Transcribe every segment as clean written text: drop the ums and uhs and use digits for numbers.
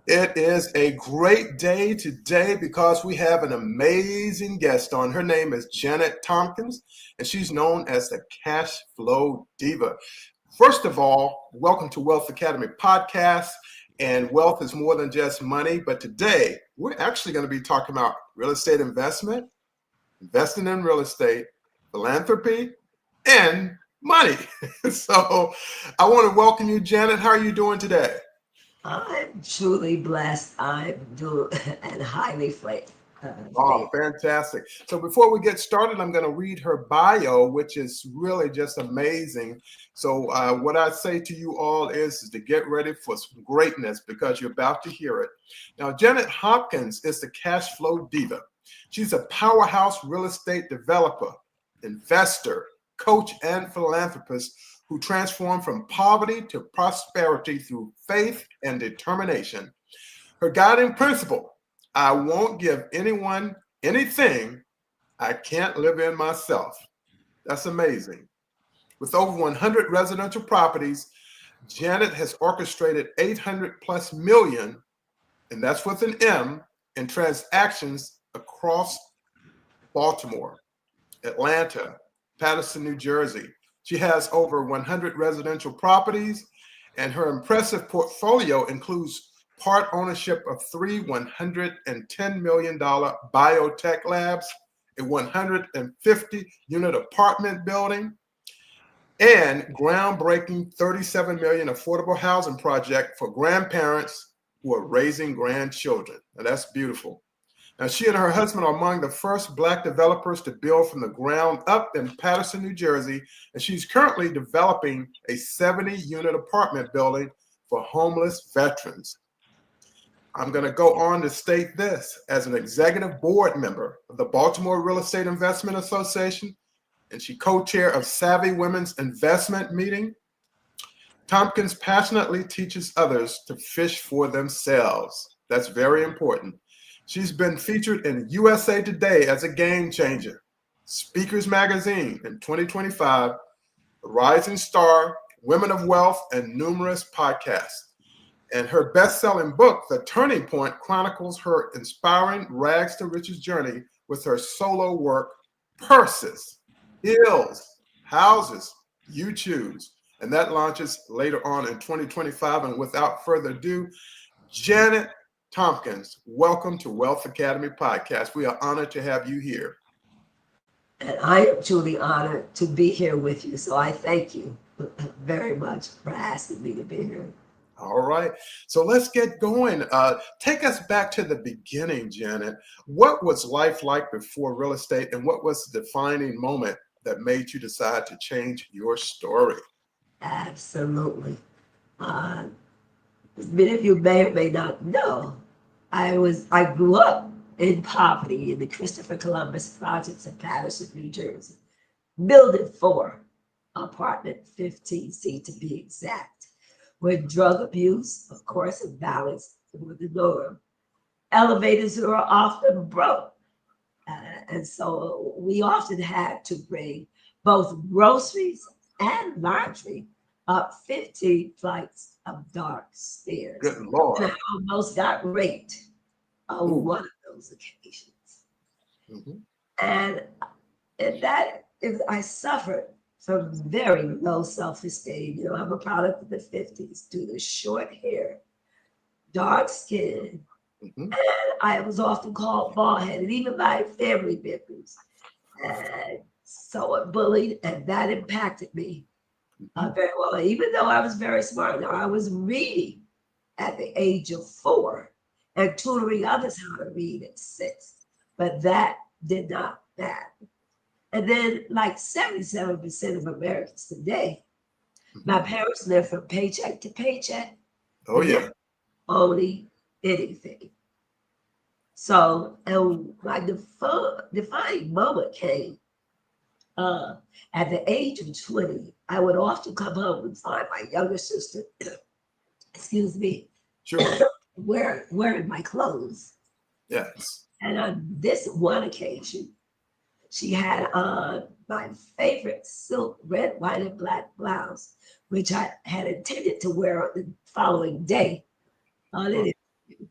It is a great day today because we have an amazing guest on. Her name is Janet Tonkins, and she's known as the Cash Flow Diva. First of all, welcome to Wealth Academy Podcast. And wealth is more than just money. But today, we're actually going to be talking about real estate investment, investing in real estate, philanthropy, and money. So I want to welcome you, Janet. How are you doing today? I'm truly blessed. I'm doing and highly Oh, favored. fantastic. So before we get started, I'm going to read her bio, which is really just amazing. So what I say to you all is to get ready for some greatness because you're about to hear it. Now, Janet Hopkins is the cash flow diva. She's a powerhouse real estate developer, investor, coach, and philanthropist who transformed from poverty to prosperity through faith and determination. Her guiding principle: I won't give anyone anything I can't live in myself. That's amazing. With over 100 residential properties, Janet has orchestrated 800 plus million, and that's with an M, in transactions across Baltimore, Atlanta, Paterson, New Jersey. She has over 100 residential properties, and her impressive portfolio includes part ownership of three $110 million biotech labs, a 150 unit apartment building, and groundbreaking 37 million affordable housing project for grandparents who are raising grandchildren. Now that's beautiful. Now, she and her husband are among the first Black developers to build from the ground up in Paterson, New Jersey, and she's currently developing a 70-unit apartment building for homeless veterans. I'm going to go on to state this: as an executive board member of the Baltimore Real Estate Investment Association, and she co-chair of Savvy Women's Investment Meeting, Tompkins passionately teaches others to fish for themselves. That's very important. She's been featured in USA Today as a game changer, Speakers Magazine in 2025, a Rising Star, Women of Wealth, and numerous podcasts. And her best-selling book, The Turning Point, chronicles her inspiring rags to riches journey with her solo work, Purses, Hills, Houses, You Choose. And that launches later on in 2025. And without further ado, Janet Tompkins, welcome to Wealth Academy Podcast. We are honored to have you here. And I am truly honored to be here with you. So I thank you very much for asking me to be here. All right. So let's get going. Take us back to the beginning, Janet. What was life like before real estate, and what was the defining moment that made you decide to change your story? Absolutely. Uh, Many of you may or may not know, I grew up in poverty in the Christopher Columbus projects in Paterson, New Jersey, building 4, apartment 15C to be exact, where drug abuse, of course, and violence were the norm. Elevators were often broke. And so we often had to bring both groceries and laundry up 15 flights of dark stairs. Good And Lord. I almost got raped on Ooh. one of those occasions. Mhm. And I suffered from very low self-esteem. You know, I'm a product of the 50s due to short hair, dark skin, Mhm. and I was often called bald headed, even by family members. And so bullied, and that impacted me Mhm. very well. Even though I was very smart, now I was reading at the age of 4 and tutoring others how to read at 6, but that did not matter. And then, like 77% of Americans today, my Mhm. parents lived from paycheck to paycheck, Oh never yeah. owning anything. So, and my defining moment came uh, at the age of 20. I would often come home and find my younger sister, excuse me, Sure. wearing my clothes. Yes. And on this one occasion, she had on my favorite silk red, white, and black blouse, which I had intended to wear on the following day on Oh, an interview.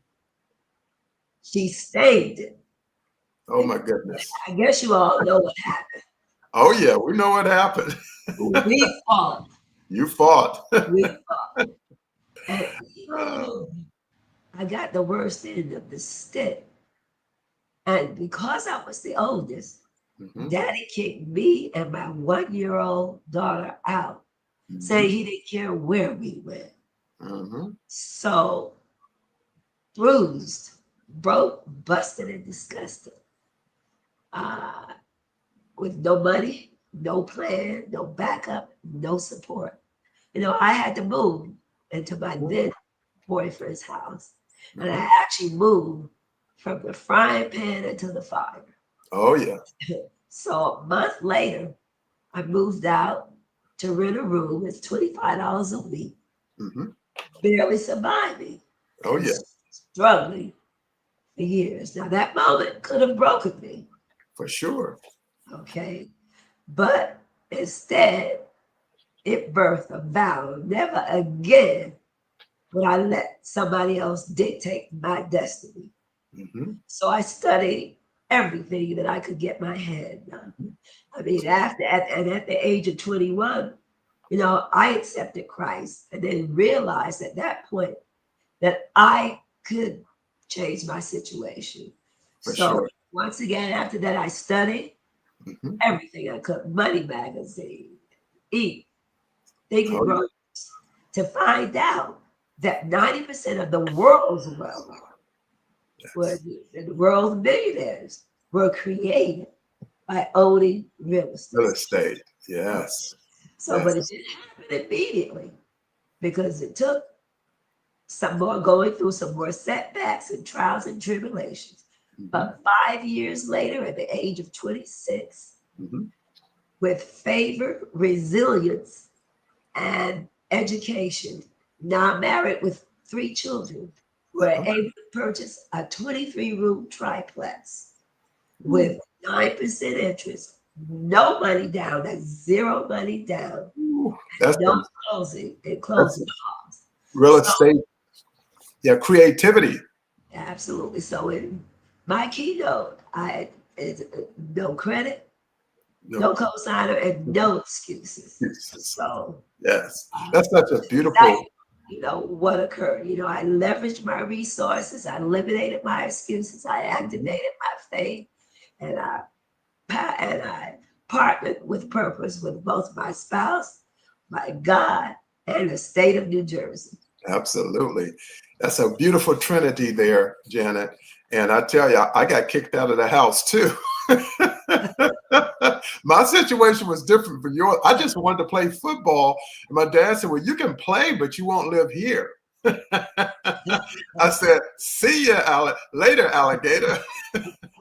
She saved it. Oh my goodness. I guess you all know what happened. Oh yeah, we know what happened. We fought. You fought. We fought. And I got the worst end of the stick. And because I was the oldest, Daddy kicked me and my 1-year-old daughter out, saying he didn't care where we went. So bruised, broke, busted, and disgusted. With no money, no plan, no backup, no support. I had to move into my then boyfriend's house. And I actually moved from the frying pan into the fire. Oh yeah. So a month later, I moved out to rent a room. It's $25 a week. Barely surviving. Oh yeah. Struggling for years. Now that moment could have broken me. For sure. Okay. But instead, it birthed a vow. Never again would I let somebody else dictate my destiny. So I studied everything that I could get my head done. I mean, at the age of 21, I accepted Christ and then realized at that point that I could change my situation. For sure. Once again, after that, I studied everything I could, Money Magazine, Eat, Think and Grow, to find out that 90% of the world's wealth, the world's millionaires, were created by owning real estate. Real estate, yes. So, but it didn't happen immediately because it took some more going through some more setbacks and trials and tribulations. But 5 years later, at the age of 26, with favor, resilience, and education, now married with 3 children, we're able to purchase a 23-room triplex with 9% interest, no money down, that's 0 money down, That's no closing, and closing costs. Real estate, yeah, creativity. Absolutely. So in my keynote, it's no credit, no cosigner, and no excuses. So yes, that's such a beautiful. What occurred. I leveraged my resources. I eliminated my excuses. I activated my faith, and I partnered with purpose with both my spouse, my God, and the state of New Jersey. Absolutely. That's a beautiful trinity there, Janet. And I tell you, I got kicked out of the house too. My situation was different from yours. I just wanted to play football. And my dad said, well, you can play, but you won't live here. I said, see ya later, alligator.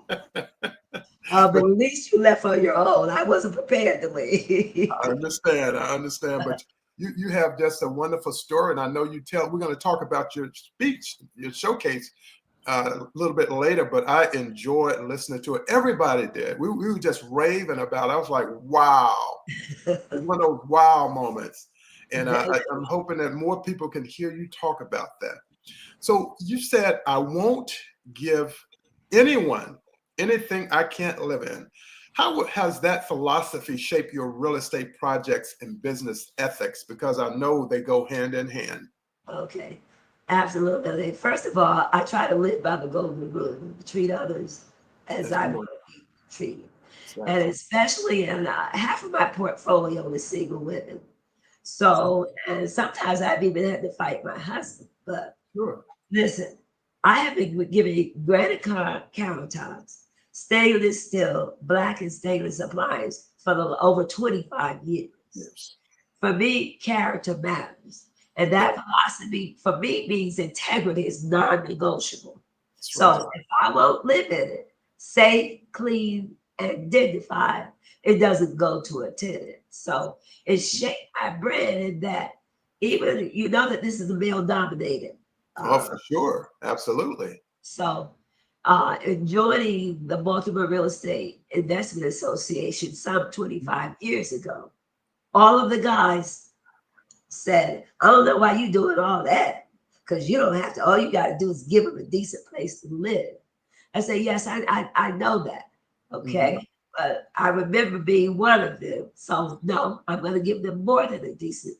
But at least you left on your own. I wasn't prepared to leave. I understand. But you have just a wonderful story. And I know we're going to talk about your speech, your showcase a little bit later, but I enjoyed listening to it. Everybody did. We were just raving about it. I was like, wow. One of those wow moments. And I'm hoping that more people can hear you talk about that. So you said, I won't give anyone anything I can't live in. How has that philosophy shaped your real estate projects and business ethics? Because I know they go hand in hand. Okay, absolutely. First of all, I try to live by the golden rule, treat others as I want to be treated. Right. And especially in half of my portfolio is single women. So, and sometimes I've even had to fight my husband. But listen, I have been giving granite countertops, stainless steel, black and stainless appliance for over 25 years. Yes. For me, character matters. And that philosophy for me means integrity is non-negotiable. So if I won't live in it, safe, clean, and dignified, it doesn't go to a tenant. So it shaped my brand in that even, that this is a male-dominated. For sure. Absolutely. So in joining the Baltimore Real Estate Investment Association some 25 years ago, all of the guys said, I don't know why you're doing all that, because you don't have to. All you got to do is give them a decent place to live. I say, yes, I know that. Mhm. Okay. But I remember being one of them. So no, I'm going to give them more than a decent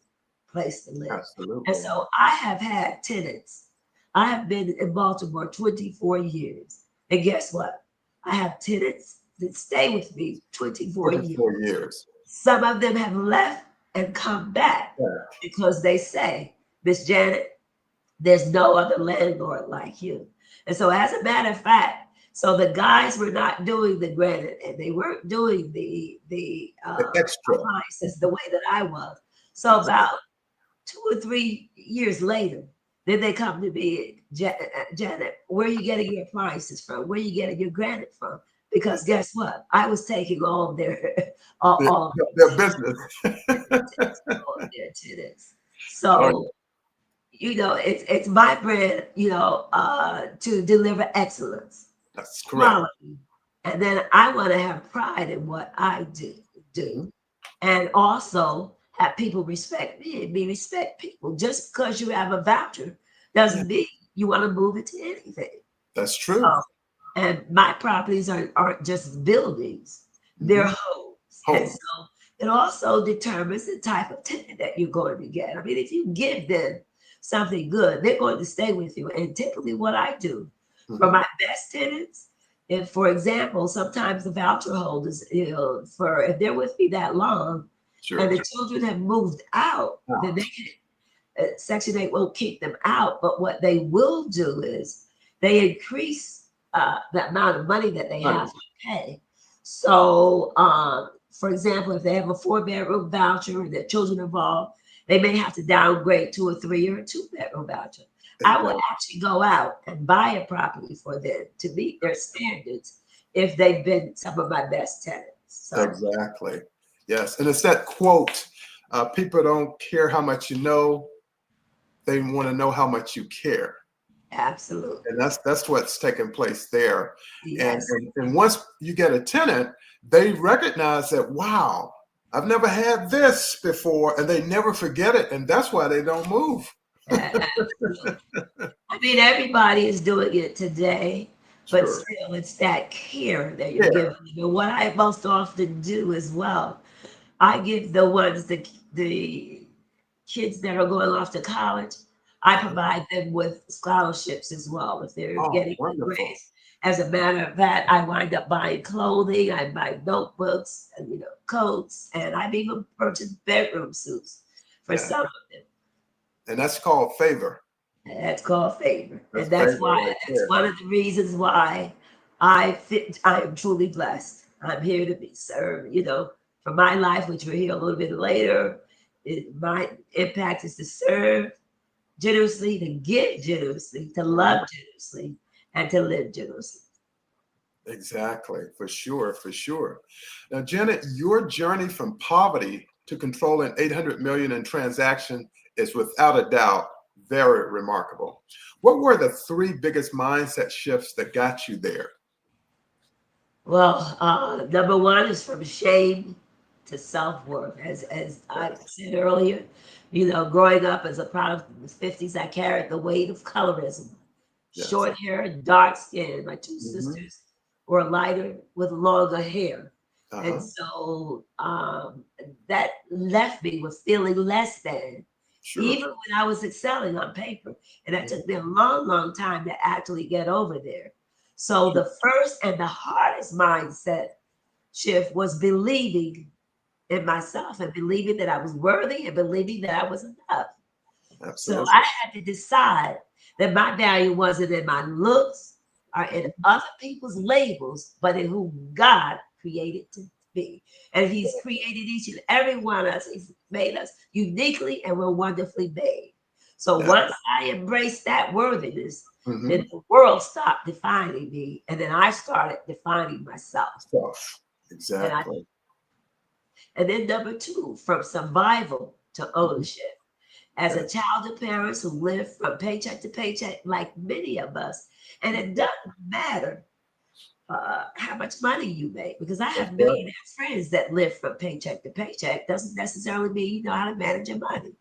place to live. And Absolutely. so I have had tenants. I have been in Baltimore 24 years. And guess what? I have tenants that stay with me 24 years. 24 years. Some of them have left and come back Yeah. because they say, Miss Janet, there's no other landlord like you. And so, as a matter of fact, so the guys were not doing the granite and they weren't doing the The extra. appliances the way that I was. So about 2 or 3 years later, then they come to me, Janet, where are you getting your appliances from? Where are you getting your granite from? Because guess what? I was taking all their all of Their business. all of their tenants. Oh, So it's my brand, to deliver excellence, that's correct. quality, and then I want to have pride in what I do, and also have people respect me and me respect people. Just because you have a voucher Yeah, doesn't mean you want to move it to anything. that's true. So, and my properties aren't just buildings; they're Mhm. homes, and Home. so it also determines the type of tenant that you're going to get. I mean, if you give them something good, they're going to stay with you. And typically, what I do for Mhm. my best tenants, if, for example, sometimes the voucher holders, for if they're with me that long, and Sure. the children have moved out, then they Out. can, Section 8 won't kick them out. But what they will do is they increase the amount of money that they have Honey. to pay. So, for example, if they have a 4-bedroom voucher and their children involved, they may have to downgrade to a 3 or a 2-bedroom voucher. I will Exactly. actually go out and buy a property for them to meet their standards if they've been some of my best tenants. So, Exactly. Yes. And it's that quote, people don't care how much you know, they want to know how much you care. absolutely. And that's what's taking place there. And, Yes. and once you get a tenant, they recognize that, wow, I've never had this before, and they never forget it. And that's why they don't move. Absolutely. I mean, everybody is doing it today, but Sure. still, it's that care that you're Yeah. giving them. And what I most often do as well, I give the kids that are going off to college, I Uh-huh. provide them with scholarships as well if they're Oh, getting good wonderful. grades. As a matter of fact, I wind up buying clothing, I buy notebooks, and coats, and I've even purchased bedroom suits for Yeah. some of them. And that's called favor. That's called favor. That's And that's favor why right that's there. one of the reasons why I am truly blessed. I'm here to be served, for my life, which we'll hear a little bit later. My impact is to serve generously, to give generously, to love generously, and to live generously. Exactly, for sure, for sure. Now, Janet, your journey from poverty to controlling 800 million in transaction is without a doubt very remarkable. What were the three biggest mindset shifts that got you there? Well, number one is from shame to self-worth. As I Yes, said earlier, growing up as a product of the 50s, I carried the weight of colorism. yes. Short hair and dark skin. My two Hmm. sisters were lighter with longer hair. And Uh-huh. so that left me with feeling less than, Sure. even when I was excelling on paper. And that Mhm. took me a long, long time to actually get over there. So Sure. the first and the hardest mindset shift was believing in myself and believing that I was worthy and believing that I was enough. So Absolutely. I had to decide that my value wasn't in my looks or in other people's labels, but in who God created to be. And He's created each and every one of us. He's made us uniquely and we're wonderfully made. So Yeah. once I embraced that worthiness, then Hmm. the world stopped defining me. And then I started defining myself. Stuff. And I Exactly. and then number two, from survival to Mhm. ownership. As Yeah. a child of parents who live from paycheck to paycheck, like many of us. And it doesn't matter how much money you make, because I That's have right. millionaire friends that live from paycheck to paycheck. Doesn't necessarily mean you know how to manage your money.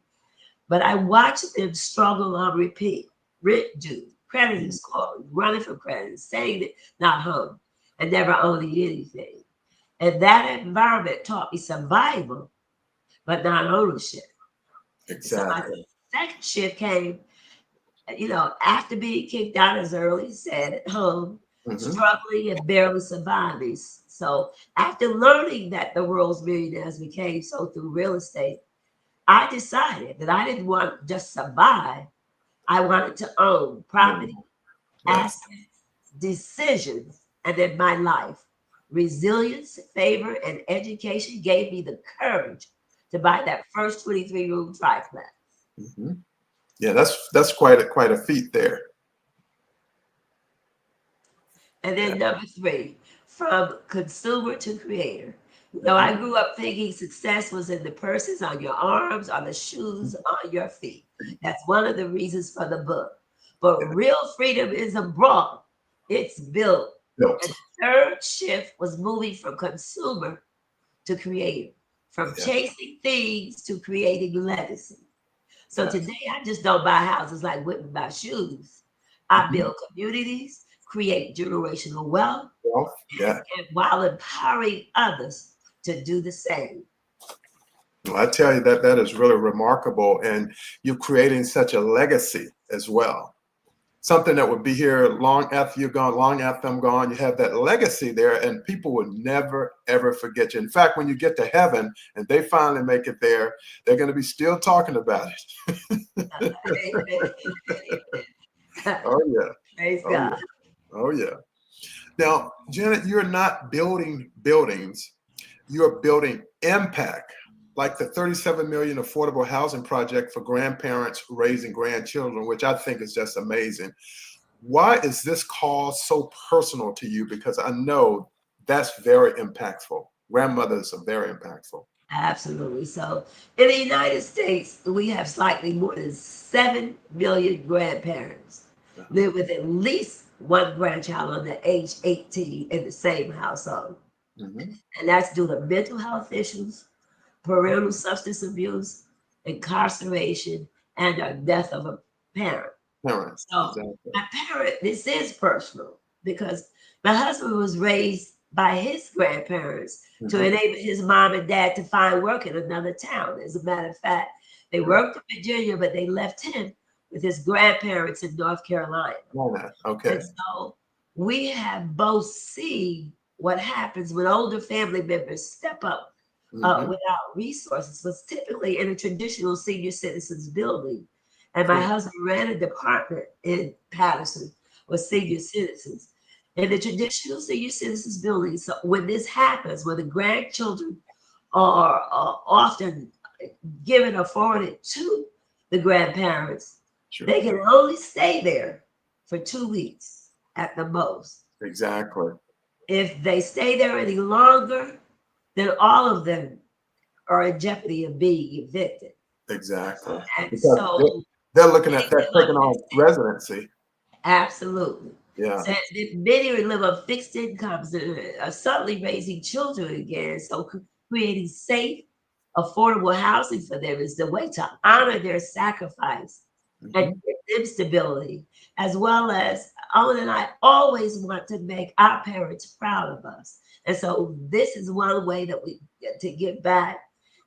But I watch them struggle on repeat. Rich do. credit score, running for credit, saying it, not home, and never owning anything. And that environment taught me survival, but not ownership. So my Exactly. second shift came, after being kicked out as early said at home, Hmm. struggling and barely surviving. So after learning that the world's millionaires became so through real estate, I decided that I didn't want to just survive. I wanted to own property, Yes. assets, decisions, and in my life. Resilience, favor, and education gave me the courage to buy that first 23-room triplex. Hmm. Yeah, that's quite a feat there. And Yeah. then number three, from consumer to creator. I Hmm. grew up thinking success was in the purses on your arms, on the shoes on your feet. That's one of the reasons for the book. But Yeah. real freedom isn't brought, it's built. And Built. the third shift was moving from consumer to creator, from Yeah. chasing things to creating legacy. So Yes. today I just don't buy houses like women buy shoes. I Hmm. build communities, create generational wealth, Well, yeah. and while empowering others to do the same. Well, I tell you that is really remarkable, and you're creating such a legacy as well. Something that would be here long after you're gone, long after I'm gone. You have that legacy there, and people will never ever forget you. In fact, when you get to heaven and they finally make it there, they're going to be still talking about it. Oh yeah, Praise oh God. yeah, oh yeah. Now, Janet, you're not building buildings; you're building impact, like the 37 million affordable housing project for grandparents raising grandchildren, which I think is just amazing. Why is this cause so personal to you? Because I know that's very impactful. Grandmothers are very impactful. Absolutely. So in the United States, we have slightly more than 7 million grandparents Uh-huh. live with at least one grandchild under age 18 in the same household. Hmm. And that's due to mental health issues, parental substance abuse, incarceration, and the death of a parent. Parents, So exactly. my parent, this is personal because my husband was raised by his grandparents to Hmm. enable his mom and dad to find work in another town. As a matter of fact, they Right. worked in Virginia, but they left him with his grandparents in North Carolina. Why not? Okay. And so we have both seen what happens when older family members step up Hmm. without resources, was typically in a traditional senior citizens building. And my Correct. husband ran a department in Paterson with senior citizens. In the traditional senior citizens building, so when this happens, when the grandchildren are often given or forwarded to the grandparents, Sure. they can only stay there for 2 weeks at the most. Exactly. If they stay there any longer, then all of them are in jeopardy of being evicted. Exactly. And Because so they're looking at many that live taking on on residency. absolutely. Yeah. So many live on fixed incomes and are suddenly raising children again. So creating safe, affordable housing for them is the way to honor their sacrifice and Hmm. give them stability, as well as Owen and I always want to make our parents proud of us. And so this is one way that we get to give back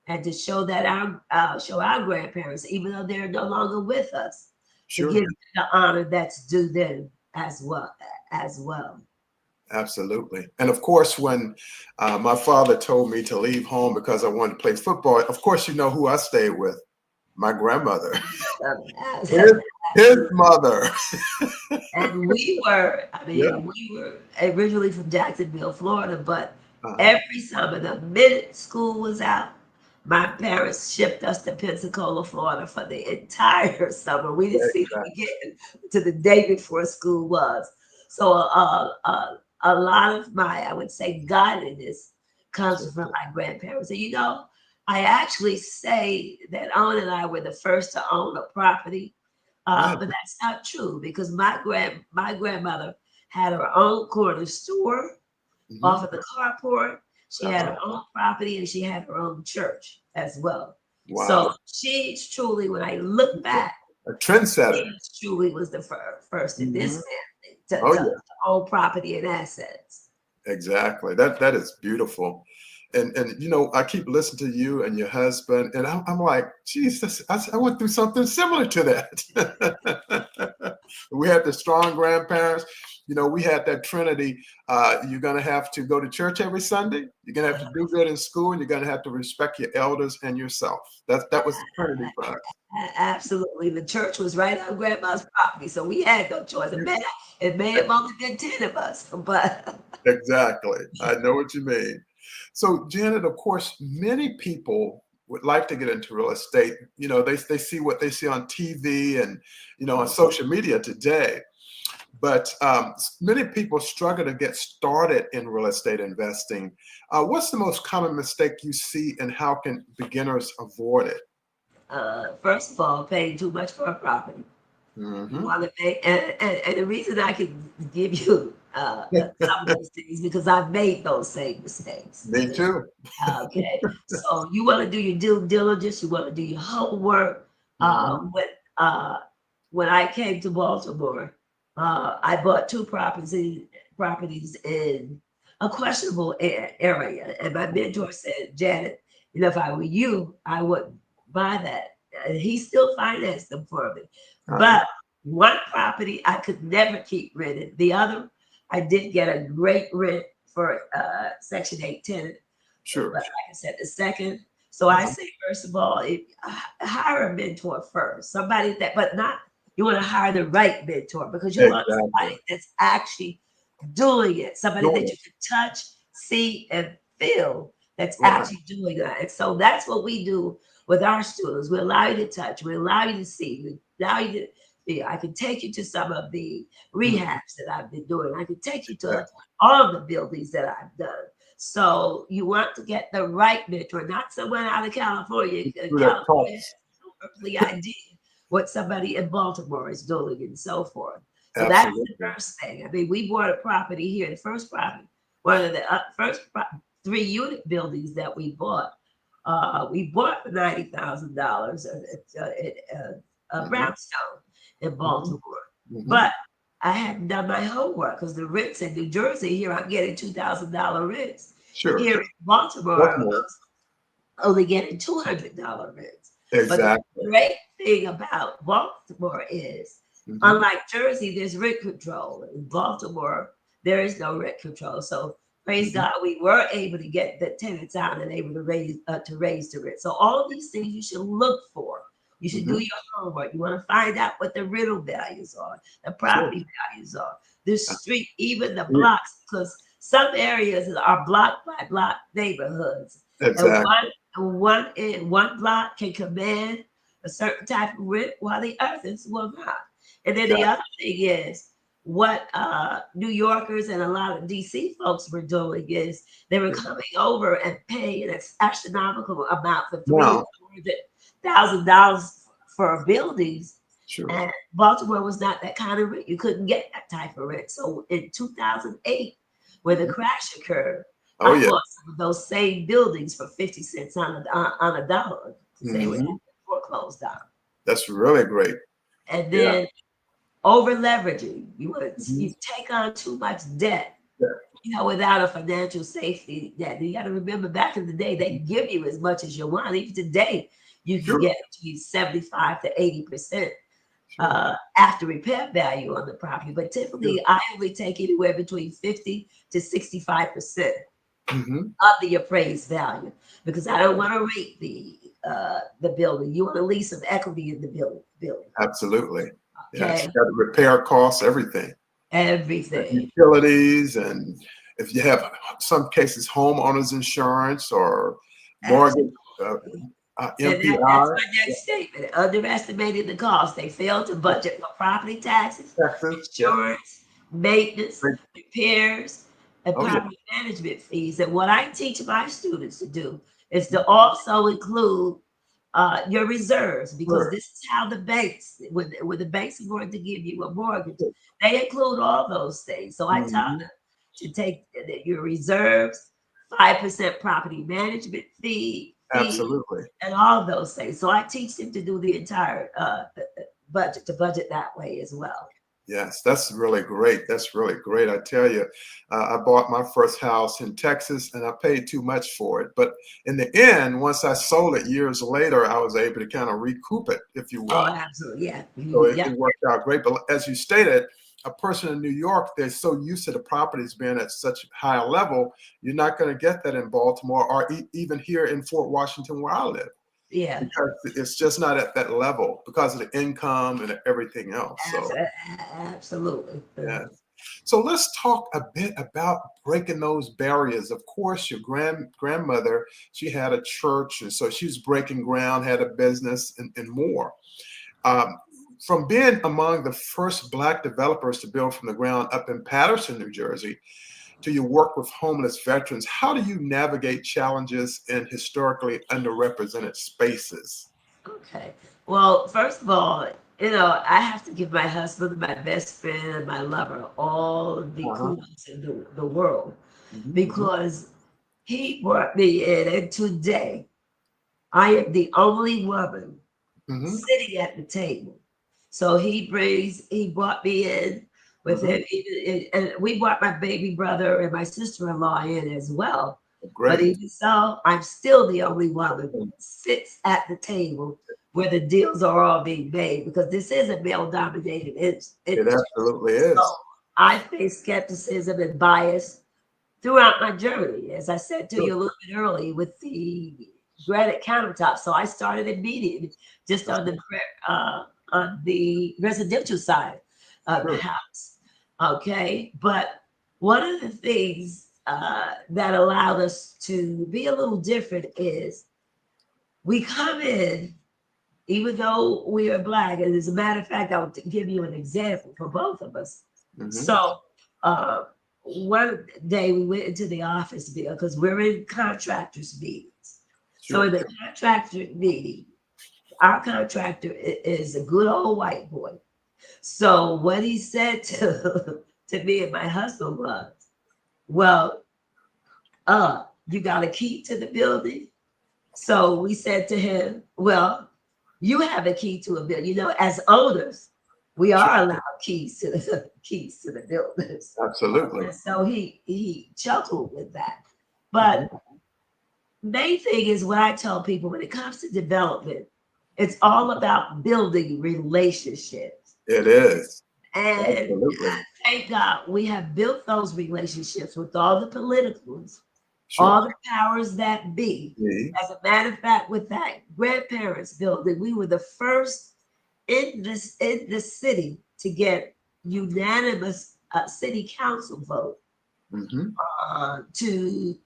and to show that our grandparents, even though they're no longer with us, to Sure. give them the honor that's due them as well as well. Absolutely. And of course, when my father told me to leave home because I wanted to play football, of course, you know who I stayed with? My grandmother, his, his Absolutely. mother. And we were, I Yeah. mean, we were originally from Jacksonville, Florida, but Uh-huh. every summer, the minute school was out, my parents shipped us to Pensacola, Florida for the entire summer. We didn't see them Exactly. again to the day before school was. So a lot of my, I would say, godliness comes Sure. from my grandparents. And I actually say that Owen and I were the first to own a property, Yeah. but that's not true because my grandmother had her own corner store Hmm. off of the carport. She had Uh-huh. her own property and she had her own church as well. So Wow. she's truly, when I look back, A trendsetter. Truly was the first in this family Oh to yeah, own property and assets. exactly. That is beautiful. And you know, I keep listening to you and your husband, and I'm like, Jesus, I went through something similar to that. We had the strong grandparents. You know, we had that Trinity. You're gonna have to go to church every Sunday. You're gonna have to do good in school, and you're gonna have to respect your elders and yourself. That was the Trinity for us. Absolutely. The church was right on grandma's property, so we had no choice. It may have only been 10 of us, but Exactly. I know what you mean. So, Janet, of course, many people would like to get into real estate. You know, they see what they see on TV and, you know, on social media today. But many people struggle to get started in real estate investing. What's the most common mistake you see, and how can beginners avoid it? first of all, paying too much for a property. You Hmm. want to pay, and the reason I can give you some of those things because I've made those same mistakes. Me too. Okay, so you want to do your due diligence. You want to do your homework. Uh, Hmm. when uh, when I came to Baltimore, I bought two properties in a questionable area, and my mentor said, "Janet, you know, if I were you, I would buy that." And he still financed them for me, Uh-huh. but one property I could never keep rented. The other, I did get a great rent for Section 8 tenant, but Sure. like I said, the second. So I say, first of all, hire a mentor first, somebody that, but not, you want to hire the right mentor because you want Exactly. somebody that's actually doing it, somebody Doing that you it. can touch, see, and feel that's Right. actually doing that. And so that's what we do with our students. We allow you to touch, we allow you to see, we allow you to feel. I can take you to some of the Mhm. rehabs that I've been doing. I can take you to Exactly. all of the buildings that I've done. So you want to get the right mentor, not someone out of California. Through that California has talks. no earthly idea what somebody in Baltimore is doing and so forth. So that's the Absolutely. first thing. I mean, we bought a property here, the first property, one of the three-unit buildings that we bought for $90,000 at Hmm. Brownstone in Hmm. Baltimore. Hmm. But I hadn't done my homework because the rents in New Jersey here, I'm getting $2,000 rents. Sure. Here in Baltimore, Baltimore. only getting $200 rents. But the Exactly. great thing about Baltimore is, Hmm. unlike Jersey, there's rent control. In Baltimore, there is no rent control. So praise Hmm. God, we were able to get the tenants out and able to raise the rent. So all these things you should look for. You should do Hmm. your homework. You want to find out what the rental values are, the Sure. property values are, the street, even the Yeah. blocks, because some areas are block by block neighborhoods, and Exactly. one block can command a certain type of rent, while the others will not. And then the Got. other thing is what New Yorkers and a lot of DC folks were doing is they were It. coming over and paying an astronomical amount for three Now. and $400,000 for buildings. Sure. And Baltimore was not that kind of rent. You couldn't get that type of rent. So in 2008, when the Hmm. crash occurred, Oh I yeah. bought some of those same buildings for 50 cents on a dollar because they were Hmm. foreclosed on. That's really great. And Yeah. then over leveraging, Hmm. you take on too much debt, Yeah. without a financial safety net. You got to remember back in the day, they give you as much as you want. Even today, you can Sure. get between 75 to 80% Sure. after repair value on the property. But Sure. typically, I only take anywhere between 50 to 65% Hmm. of the appraised value because I don't want to rate the building. You want to leave some equity in the building. Absolutely. Yes. Okay, You got to repair costs, everything. everything. Utilities, and if you have some cases homeowners insurance or mortgage, uh, Absolutely. And that's MPI, my next statement. Underestimating the cost. They failed to budget for property taxes, Texas. Yeah. insurance, maintenance, Great. repairs, and Oh yeah. property management fees. And what I teach my students to do is to Mhm. also include your reserves, because Sure. this is how the banks, when the banks are going to give you a mortgage, they include all those things. So I tell Mhm. them to take your reserves, 5% property management fee, Absolutely. and all of those things. So I teach them to do the entire budget to budget that way as well. Yes, that's really great. That's really great. I tell you, I bought my first house in Texas and I paid too much for it. But in the end, once I sold it years later, I was able to kind of recoup it, if you Oh, will. absolutely. Yeah. So Yeah. it worked out great. But as you stated, a person in New York, they're so used to the properties being at such a high level, you're not going to get that in Baltimore or even here in Fort Washington where I live. Yeah. Because it's just not at that level because of the income and everything else. So Absolutely. yeah. So let's talk a bit about breaking those barriers. Of course, your grandmother, she had a church, and so she was breaking ground, had a business, and more. Um, from being among the first Black developers to build from the ground up in Paterson, New Jersey, to your work with homeless veterans, how do you navigate challenges in historically underrepresented spaces? Okay. Well, first of all, I have to give my husband, my best friend, my lover, all the Uh-huh. kudos in the world Hmm. because he brought me in, and today I am the only woman Hmm. sitting at the table. So he brought me in with Hmm. him, and we brought my baby brother and my sister-in-law in as well. But Great. even so, I'm still the only woman who sits at the table where the deals are all being made because this is a male-dominated It industry. absolutely So is. I face skepticism and bias throughout my journey, as I said to Sure. you a little bit early with the granite countertop. So I started immediately just on the residential side of the Sure. house. Okay, but one of the things that allowed us to be a little different is we come in, even though we are Black, and as a matter of fact, I'll give you an example for both of us. Hmm. So, one day we went into the office because we're in contractors meetings. So Sure. in the contractor meeting, our contractor is a good old white boy. So what he said to to me and my husband was, "Well, you got a key to the building?" So we said to him, "Well, you have a key to a building. As owners, we Sure. are allowed keys to the keys to the buildings." Absolutely. And so he chuckled with that. But Hmm. main thing is what I tell people when it comes to development, it's all about building relationships. It is. And Absolutely. thank God we have built those relationships with all the politicals, Sure. all the powers that be. Mhm. As a matter of fact, with that grandparents building, we were the first in this city to get unanimous city council vote Mhm. to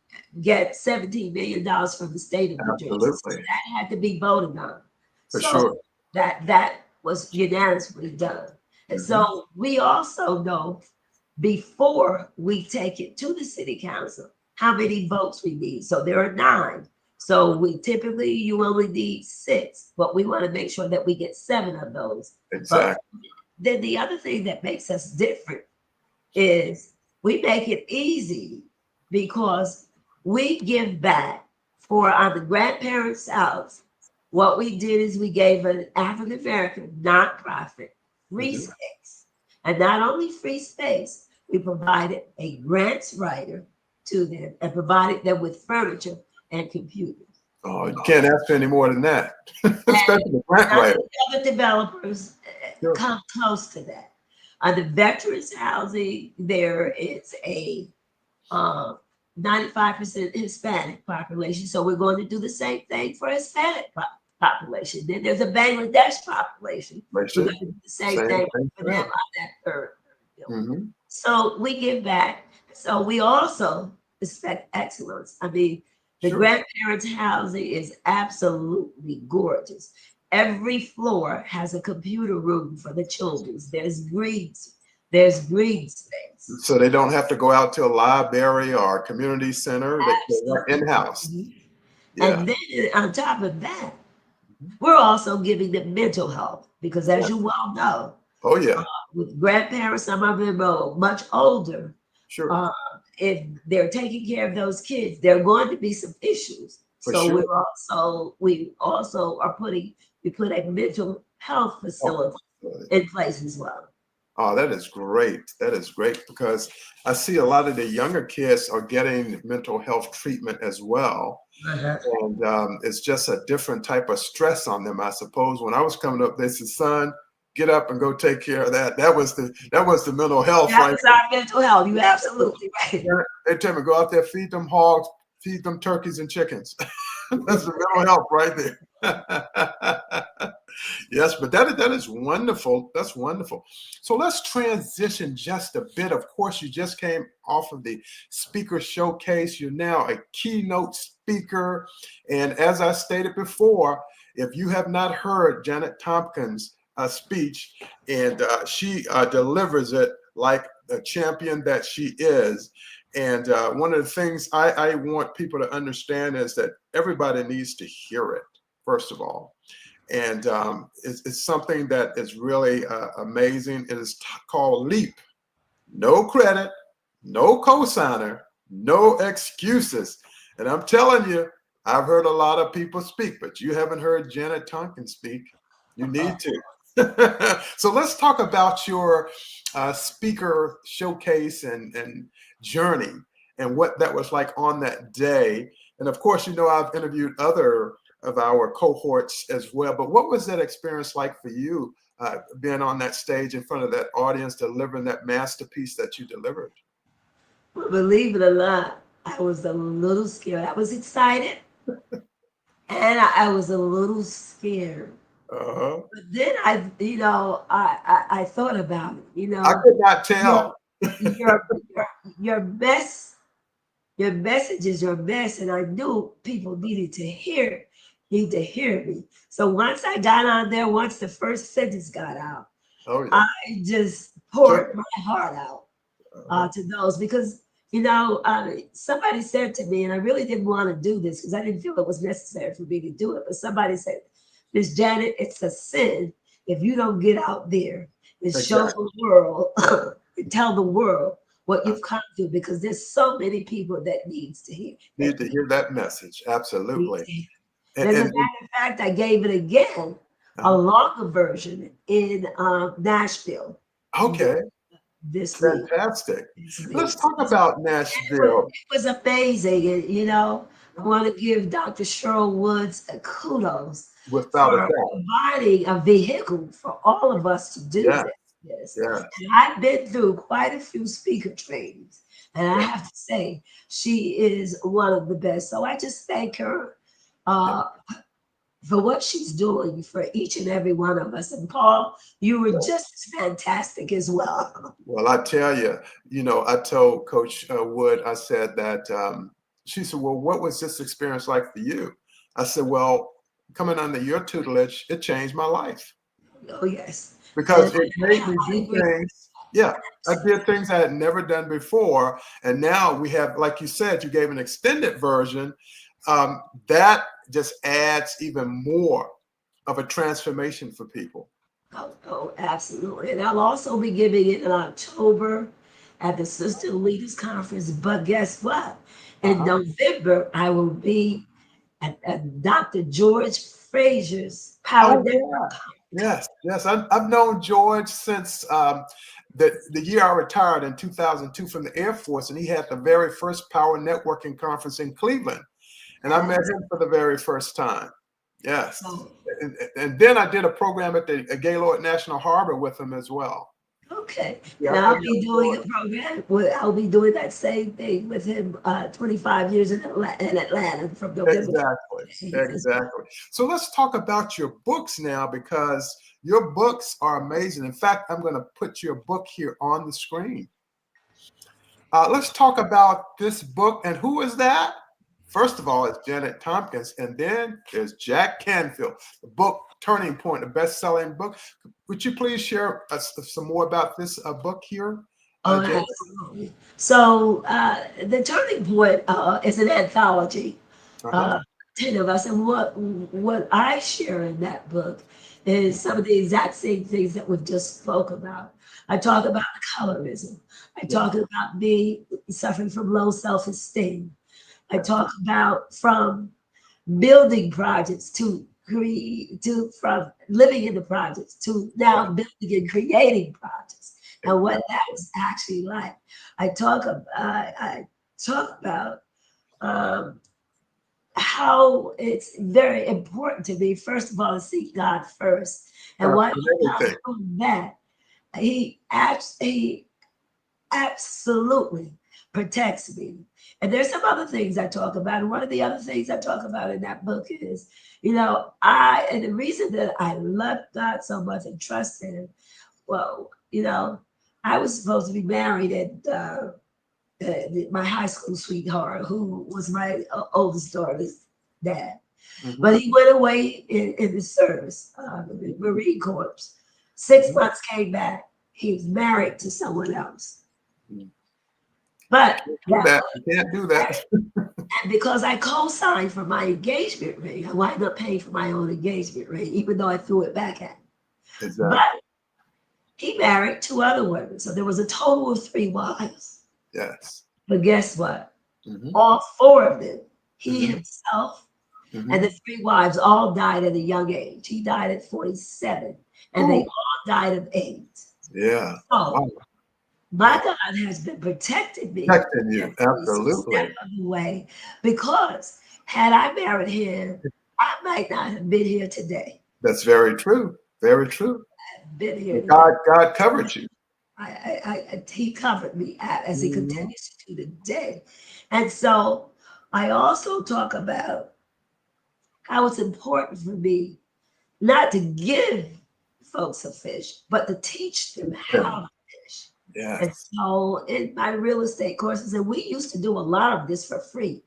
get $17 million from the state of New Jersey. So Absolutely. that had to be voted on. For So sure. that was unanimously done. And Mhm. so we also know before we take it to the city council how many votes we need. So there are 9. So we typically you only need 6, but we want to make sure that we get 7 of those. But Exactly. then the other thing that makes us different is we make it easy because we give back for on the grandparents' house. What we did is we gave an African American nonprofit free Mhm. space. And not only free space, we provided a grants writer to them and provided them with furniture and computers. Oh, you can't ask for any more than that, And especially the grant none of writer. the other developers Sure. come close to that. On the veterans housing, there is a um, 95% Hispanic population. So we're going to do the same thing for Hispanic population. Then there's a Bangladesh population. We're Listen, going to do the same same thing thing for for them them. on that third building. Mhm. So we give back. So we also expect excellence. I mean, the Sure. grandparents' housing is absolutely gorgeous. Every floor has a computer room for the children. There's green space. So they don't have to go out to a library or a community center. They work in-house. Absolutely. Yeah. And then on top of that, Mhm. we're also giving them mental health because, as you Yes. well know, Oh, yeah. with grandparents, some of them are much older. Sure. Uh, if they're taking care of those kids, there are going to be some issues. For So sure. we also are we put a mental health Oh, facility in place as well. Oh, that is great. That is great because I see a lot of the younger kids are getting mental health treatment as well. Uh-huh. And it's just a different type of stress on them, I suppose. When I was coming up, they said, "Son, get up and go take care of that." That was the mental health, That right? was our mental health. You're absolutely right. there. They tell me go out there, feed them hogs, feed them turkeys and chickens. That's the mental health right there. Yes, but that is wonderful. That's wonderful. So let's transition just a bit. Of course, you just came off of the speaker showcase. You're now a keynote speaker. And as I stated before, if you have not heard Janet Tompkins' speech, and she delivers it like the champion that she is. And one of the things I want people to understand is that everybody needs to hear it, first of all. And it's something that is really amazing. It is called LEAP. No credit, no cosigner, no excuses. And I'm telling you, I've heard a lot of people speak, but you haven't heard Janet Tonkins speak. You need to. So let's talk about your speaker showcase and journey and what that was like on that day. And of course, I've interviewed other of our cohorts as well. But what was that experience like for you, being on that stage in front of that audience, delivering that masterpiece that you delivered? Believe it or not, I was a little scared. I was excited and I was a little scared. Uh-huh. But then I thought about it. I could not Your tell. your your, your best your message is your best, and I knew people need to hear me. So once I got on there, once the first sentence got out, Oh yeah. I just Took poured it. my heart out Uh-huh. to those because somebody said to me, and I really didn't want to do this because I didn't feel it was necessary for me to do it. But somebody said, "Miss Janet, it's a sin if you don't get out there and show Exactly. the world and tell the world what Uh, you've come through because there's so many people that Need to hear that message. needs Absolutely. to hear." And, And as a and, and matter of fact, I gave it again, a uh, longer version in Nashville okay, this week. fantastic. This week. Let's talk about Nashville It was amazing. And, I want to give Dr. Cheryl Woods a kudos without a for doubt. providing a vehicle for all of us to do Yeah, this. yeah, And I've been through quite a few speaker trainings, and I yeah, have to say, she is one of the best. So I just thank her yeah. uh, for what she's doing for each and every one of us. And Paul, you were just as fantastic as well. Well, I tell you, I told Coach Wood, I said that she said, "Well, what was this experience like for you?" I said, "Well, coming under your tutelage, it changed my life Oh, yes. because And it made me I do agree. things. Yeah, I did things I had never done before, and now we have, like you said, you gave an extended version. That just adds even more of a transformation for people. Oh, absolutely. And I'll also be giving it in October at the Sister Leaders Conference. But guess what? In Uh-huh. November, I will be at Dr. George Frazier's Power Oh Network. yeah, yes, yes. I've known George since the year I retired in 2002 from the Air Force, and he had the very first Power Networking Conference in Cleveland, and I met him for the very first time. Yes, So, and then I did a program at the Gaylord National Harbor with him as well. okay. Yeah, And I've I'll been be with doing George. a program I'll be doing that same thing with him 25 years in Atlanta from November Exactly, 28th as well. exactly. So let's talk about your books now because your books are amazing. In fact, I'm going to put your book here on the screen. Let's talk about this book. And who is that? First of all, it's Janet Tompkins, and then there's Jack Canfield, the book Turning Point, a best-selling book. Would you please share some more about this book here, Oh, Janet? absolutely. So the Turning Point is an anthology, Uh-huh. uh, 10 of us, and what I share in that book is some of the exact same things that we've just spoke about. I talk about colorism. I Yeah. talk about me suffering from low self-esteem. I Yeah. talk about from building projects to from living in the projects to now building and creating projects, and what that was actually like. I talk about um, how it's very important to me, first of all, to seek God first, and what comes Everything. from that, he absolutely protects me. And there's some other things I talk about. And one of the other things I talk about in that book is, and the reason that I love God so much and trust him, well, I was supposed to be married and my high school sweetheart, who was my oldest daughter's dad. Mm-hmm. But he went away in the service, the Marine Corps. 6 months came back. He was married to someone else. But you can't do that. And because I co-signed for my engagement ring, I wound up paying for my own engagement ring, even though I threw it back at him. Exactly. But he married 2 other women. So there was a total of 3 wives. Yes. But guess what? All 4 of them, he himself and the 3 wives all died at a young age. He died at 47, and they all died of AIDS. Yeah. So my God has been protecting me. Protecting you, absolutely. Step of the way, because had I married him, I might not have been here today. That's very true. Very true. I've been here. God covered you. He covered me as he continues to do today. And so I also talk about how it's important for me not to give folks a fish, but to teach them how to fish. Yes. And so in my real estate courses, and we used to do a lot of this for free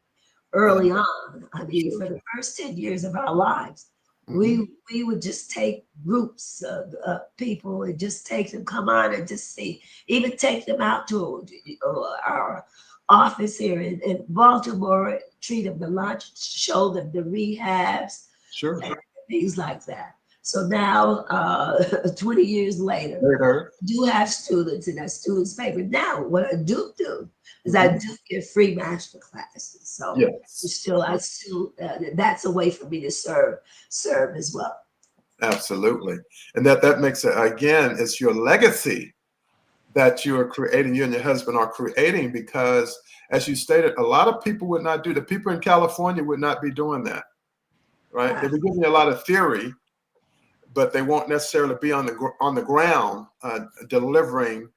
early on. I mean, for the first 10 years of our lives, we would just take groups of people and just take them, come on and just see, even take them out to our office here in Baltimore, treat them to lunch, show them the rehabs, and things like that. So now, 20 years later, I do have students, and that students' favorite. Now, what I do is I do give free master classes. So I still, that's a way for me to serve as well. Absolutely, and that makes it, again, it's your legacy that you are creating. You and your husband are creating, because, as you stated, a lot of people would not do. The people in California would not be doing that, right? They'd be giving you a lot of theory, but they won't necessarily be on the ground delivering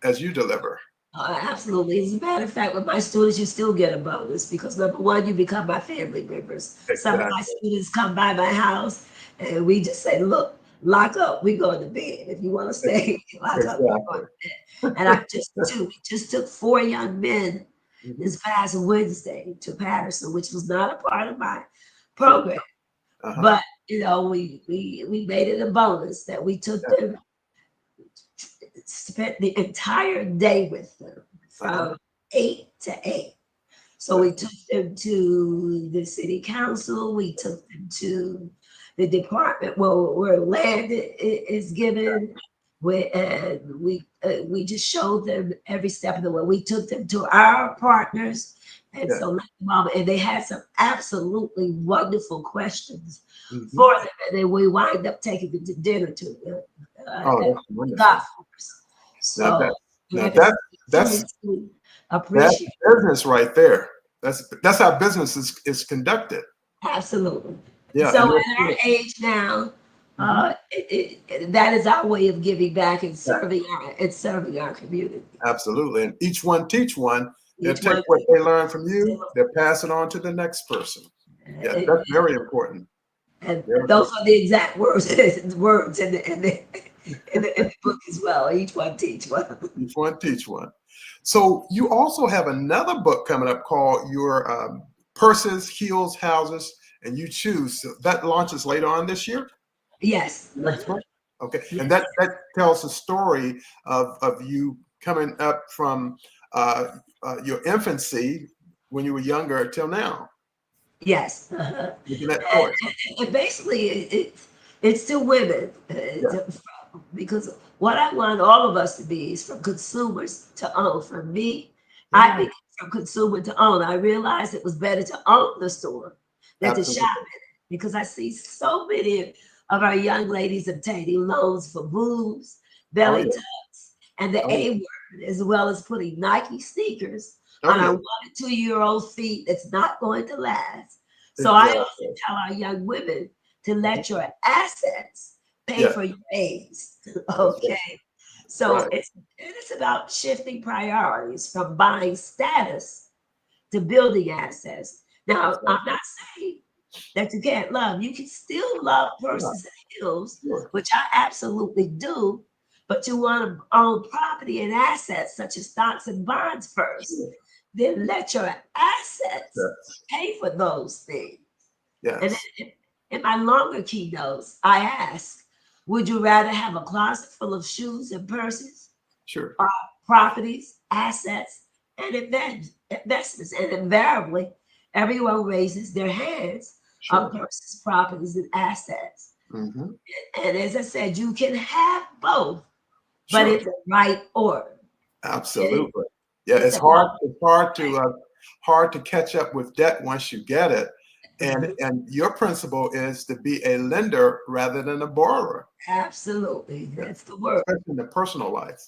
as you deliver. Absolutely. As a matter of fact, with my students, you still get a bonus because, number one, you become my family members. Exactly. Some of my students come by my house and we just say, look, lock up, we going to bed. If you want to stay, lock up, we're going to bed. And we just took 4 young men this past Wednesday to Paterson, which was not a part of my program. But we made it a bonus that we took them, spent the entire day with them from 8 to 8. So we took them to the city council, we took them to the department where land is given, and we just showed them every step of the way. We took them to our partners. And so, and they had some absolutely wonderful questions for them, and then we wind up taking them to dinner to them. Golf course. So that's business right there. That's how business is conducted. Absolutely. Yeah. So at our age now, that is our way of giving back and serving our community. Absolutely, and each one teach one. They'll take what they learn from you, they'll pass it on to the next person. Yeah, that's very important. And those are the exact words in the book as well. Each one teach one. Each one teach one. So you also have another book coming up called Your Purses, Heels, Houses, and You Choose. So that launches later on this year? Yes. Next month? Okay. Yes. And that tells the story of you coming up from your infancy when you were younger till now. Yes. And basically, it's to women. Because what I want all of us to be is from consumers to own. For me, I became from consumer to own. I realized it was better to own the store than to shop in it. because I see so many of our young ladies obtaining loans for boobs, Oh belly yeah. tucks, and the Oh A yeah. word, as well as putting Nike sneakers Oh on yeah. our 1 and 2 year old feet that's not going to last. So I also Exactly. tell our young women to Mhm. let your assets pay Yeah. for your A's. That's right. Okay. So Right. it's about shifting priorities from buying status to building assets. Now, I'm Exactly. not saying that you can't love. You can still love Yeah. horses and hills, Sure. which I absolutely do, but you want to own property and assets such as stocks and bonds first. Sure. Then let your assets Yes. pay for those things. And Yes. in my longer keynotes, I ask, would you rather have a closet full of shoes and purses, Sure. or properties, assets, and investments? And invariably, everyone raises their hands on Sure. purses, properties, and assets. Hmm. And as I said, you can have both, but Sure. in the right order. It, Absolutely. Yeah. it's It's hard. about It's hard to catch up with debt once you get it. And your principle is to be a lender rather than a borrower. absolutely, Yeah. that's the word. Especially in the personal life.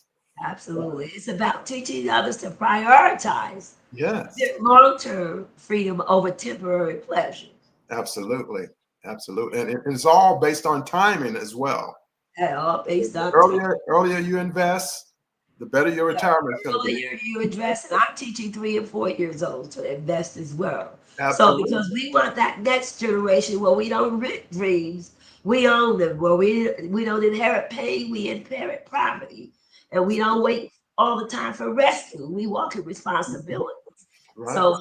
Absolutely. It's about teaching others to prioritize Yes. their long-term freedom over temporary pleasures. Absolutely. Absolutely. And it's all based on timing as well. And all based The on time. earlier you invest, the better your The retirement is going to be. earlier you address, and I'm teaching 3 and 4 years old to invest as well. So Absolutely. because we want that next generation where we don't rent dreams, we own them. Where we don't inherit pain, we inherit property, and we don't wait all the time for rescue. We walk in responsibility. Right. So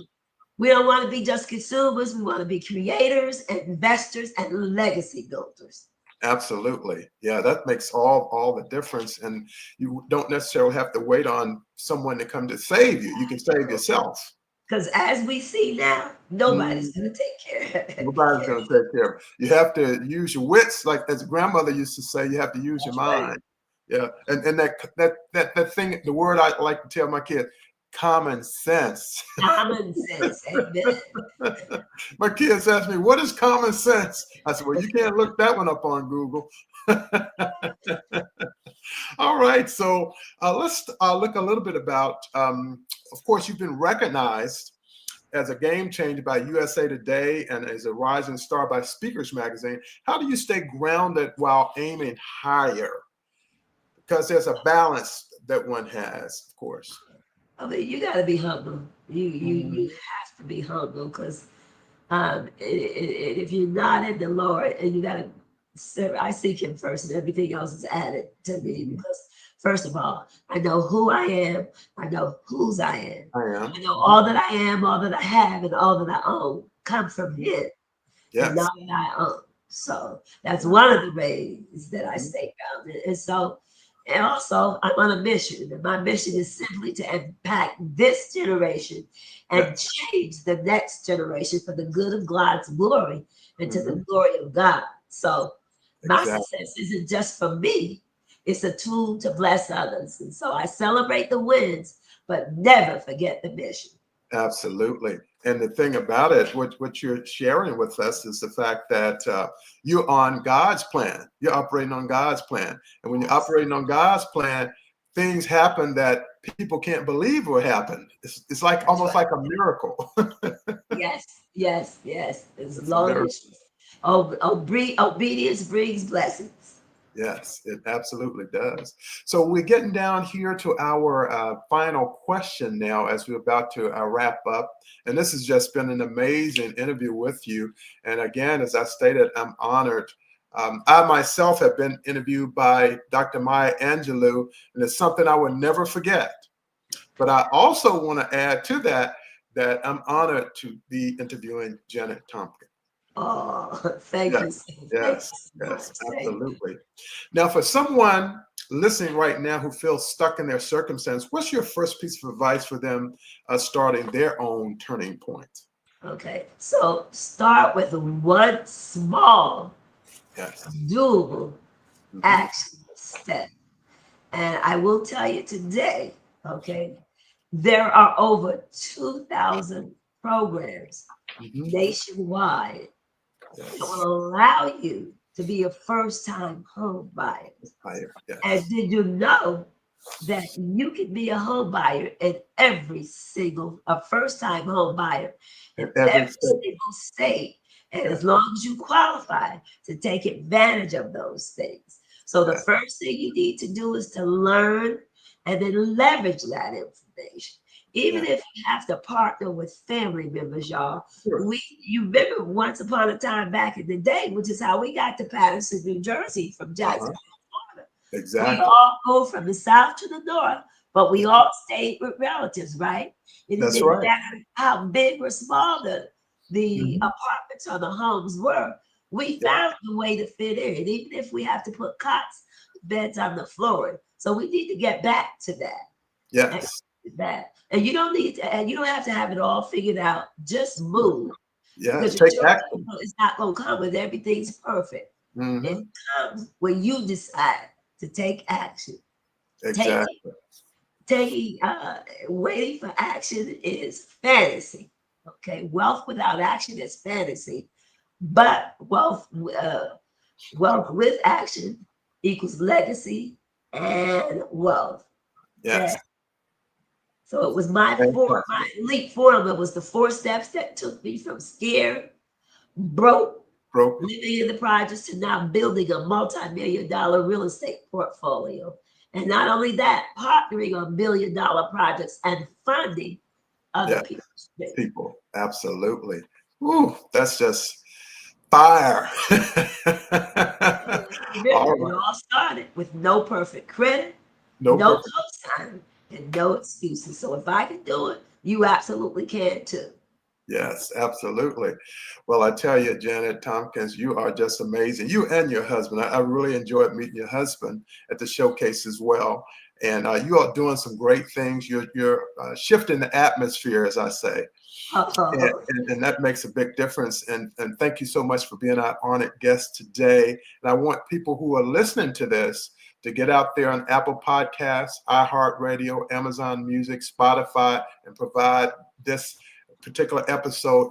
we don't want to be just consumers. We want to be creators and investors and legacy builders. Absolutely. Yeah, that makes all the difference. And you don't necessarily have to wait on someone to come to save you. You can save yourself. Because as we see now, nobody's Mhm. going to take care of it. Nobody's going to take care of it. You have to use your wits, like as grandmother used to say, you have to use your That's right. mind. Yeah. And that thing, the word I like to tell my kids, common sense. Common sense. Amen. My kids ask me, what is common sense? I said, well, you can't look that one up on Google. All right, so let's look a little bit about, of course, you've been recognized as a game changer by USA Today and as a rising star by Speakers Magazine. How do you stay grounded while aiming higher? Because there's a balance that one has, of course. I mean, you got to be humble. You Mhm. have to be humble because if you're not in the Lord and you got to serve, I seek Him first, and everything else is added to me. Mhm. Because first of all, I know who I am. I know whose I am. I am. I know Mhm. all that I am, all that I have, and all that I own come from Him, and Yes. not that I own. So that's Yeah. one of the ways that I Mhm. stay grounded. And so, and also, I'm on a mission, and my mission is simply to impact this generation and Yes. change the next generation for the good of God's glory and to the Mhm. glory of God. So, my Exactly. success isn't just for me, it's a tool to bless others. And so, I celebrate the wins, but never forget the mission. Absolutely. And the thing about it, what you're sharing with us is the fact that you're on God's plan. You're operating on God's plan. And when you're operating on God's plan, things happen that people can't believe will happen. It's like That's almost right. like a miracle. Yes, yes, yes. As It's a long miracle. as obedience brings blessings. Yes, it absolutely does. So we're getting down here to our final question now as we're about to wrap up. And this has just been an amazing interview with you. And again, as I stated, I'm honored. I myself have been interviewed by Dr. Maya Angelou, and it's something I will never forget. But I also want to add to that that I'm honored to be interviewing Janet Tompkins. Oh, thank Yes, you. Thank yes, you so much. yes, Thank you. absolutely. Now, for someone listening right now who feels stuck in their circumstance, what's your first piece of advice for them starting their own turning point? Okay, so start with one small, Yes. doable Hmm. action step. And I will tell you today, okay, there are over 2,000 programs Hmm. nationwide It will allow you to be a first-time home buyer. Yes. And did you know that you can be a home buyer in every single, a first-time home buyer in every single state, and as long as you qualify to take advantage of those things. So the first thing you need to do is to learn and then leverage that information. Even if you have to partner with family members, y'all. You remember once upon a time back in the day, which is how we got to Paterson, New Jersey from Jacksonville, Florida. Exactly. We all go from the south to the north, but we all stayed with relatives, right? It didn't matter how big or small the apartments or the homes were. We found a way to fit in, even if we have to put cots, beds on the floor. So we need to get back to that. Yes. And you don't need to, and you don't have to have it all figured out. Just move. Yes. Because it's not going to come with everything's perfect. It comes when you decide to take action. Exactly. Waiting for action is fantasy. Okay, wealth without action is fantasy, but wealth with action equals legacy and wealth. Yes. So it was my elite formula was the 4 steps that took me from scared, broke, living in the projects to now building a multi-million-dollar real estate portfolio. And not only that, partnering on $1 billion projects and funding other people. Absolutely. Ooh, that's just fire. It all started with no perfect credit, no co-sign, and no excuses. So if I can do it, you absolutely can too. Yes, absolutely. Well, I tell you, Janet Tonkins, you are just amazing. You and your husband. I really enjoyed meeting your husband at the showcase as well. And you are doing some great things. You're shifting the atmosphere, as I say. And that makes a big difference. And thank you so much for being our honored guest today. And I want people who are listening to this to get out there on Apple Podcasts, iHeartRadio, Amazon Music, Spotify, and provide this particular episode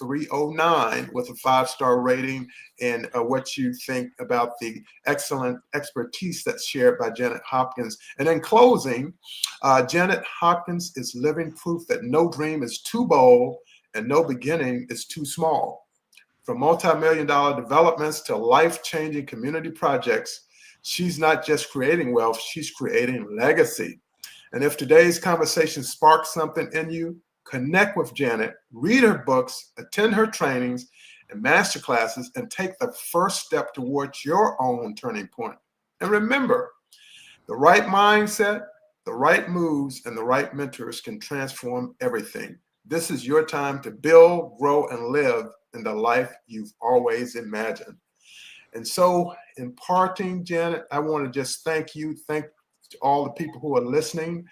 309, with a 5-star rating, and what you think about the excellent expertise that's shared by Janet Hopkins. And in closing, Janet Hopkins is living proof that no dream is too bold and no beginning is too small. From multi-million-dollar developments to life-changing community projects, she's not just creating wealth, she's creating legacy. And if today's conversation sparks something in you, connect with Janet, read her books, attend her trainings and masterclasses, and take the first step towards your own turning point. And remember, the right mindset, the right moves, and the right mentors can transform everything. This is your time to build, grow, and live in the life you've always imagined. And so, in parting, Janet, I want to just thank you. Thank to all the people who are listening,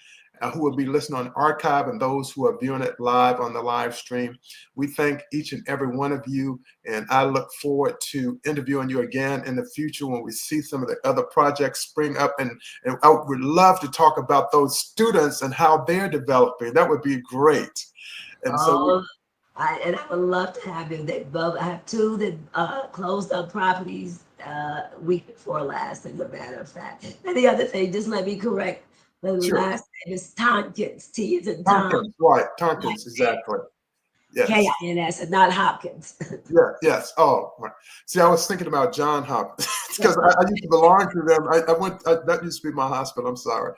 who will be listening on archive, and those who are viewing it live on the live stream. We thank each and every one of you, and I look forward to interviewing you again in the future when we see some of the other projects spring up, and I would love to talk about those students and how they're developing. That would be great. And I would love to have you. I have 2 that closed up properties week before last, as a matter of fact. And the other thing, just let me correct. The last name is Tonkins. T is in Tom. Tonkins, right. Tonkins, exactly. Yes. K-I-N-S and not Hopkins. Yes. Oh, right. See, I was thinking about John Hopkins because I used to belong to them. That used to be my hospital. I'm sorry.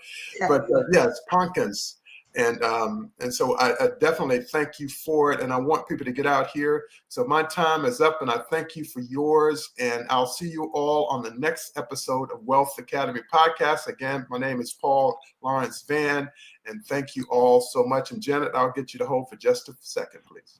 But yes, Tonkins. And so I definitely thank you for it. And I want people to get out here. So my time is up, and I thank you for yours. And I'll see you all on the next episode of Wealth Academy Podcast. Again, my name is Paul Lawrence Van, and thank you all so much. And Janet, I'll get you to hold for just a second, please.